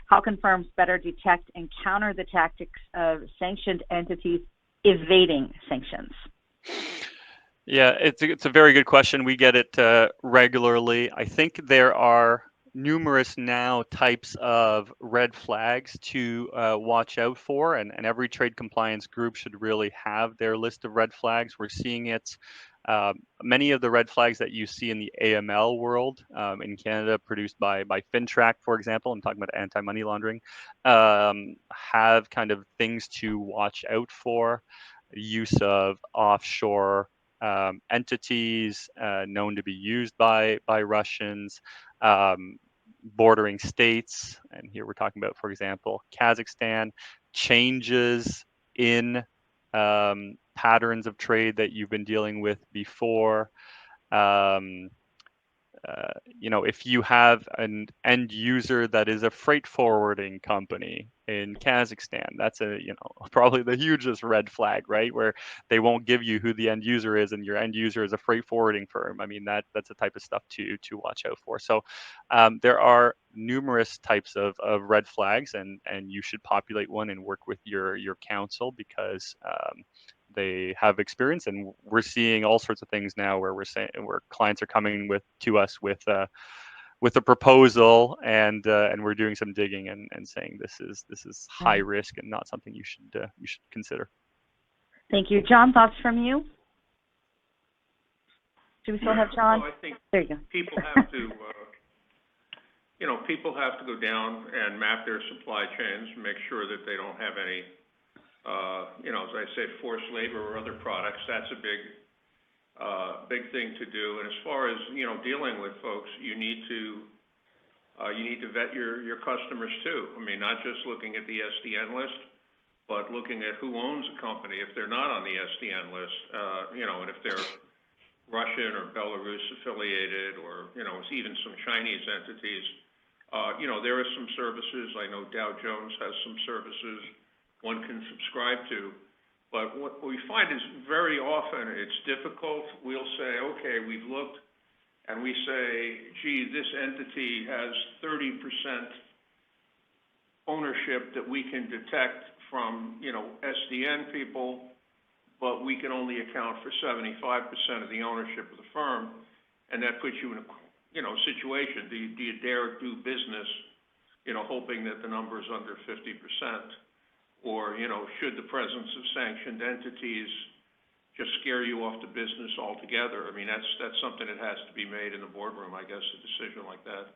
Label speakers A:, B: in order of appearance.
A: How can firms better detect and counter the tactics of sanctioned entities evading sanctions?
B: Yeah, it's a very good question. We get it regularly. I think there are numerous now types of red flags to watch out for, and every trade compliance group should really have their list of red flags. We're seeing it. Many of the red flags that you see in the AML world in Canada, produced by FinTrack, for example, I'm talking about anti-money laundering, have kind of things to watch out for. Use of offshore entities known to be used by Russians, bordering states, and here we're talking about, for example, Kazakhstan, changes in patterns of trade that you've been dealing with before. Um, if you have an end user that is a freight forwarding company in Kazakhstan, that's probably the hugest red flag, right? Where they won't give you who the end user is, and your end user is a freight forwarding firm. I mean, that's the type of stuff to watch out for. So there are numerous types of red flags, and you should populate one and work with your counsel, because they have experience, and we're seeing all sorts of things now where where clients are coming to us with a proposal, and we're doing some digging and saying this is high risk and not something you should consider.
A: Thank you, John. Thoughts from you? Do we still have John?
C: Well, I think
A: there you go.
C: People have to, people have to go down and map their supply chains, make sure that they don't have any. As I say, forced labor or other products. That's a big thing to do. And as far as dealing with folks, you need to vet your customers too. I mean, not just looking at the SDN list, but looking at who owns a company if they're not on the SDN list. And if they're Russian or Belarus affiliated, or even some Chinese entities. There are some services. I know Dow Jones has some services one can subscribe to, but what we find is very often it's difficult. We'll say, okay, we've looked, and we say, gee, this entity has 30% ownership that we can detect from, SDN people, but we can only account for 75% of the ownership of the firm, and that puts you in a, situation. Do you dare do business, hoping that the number is under 50%? Or, should the presence of sanctioned entities just scare you off the business altogether? I mean, that's something that has to be made in the boardroom, I guess, a decision like that.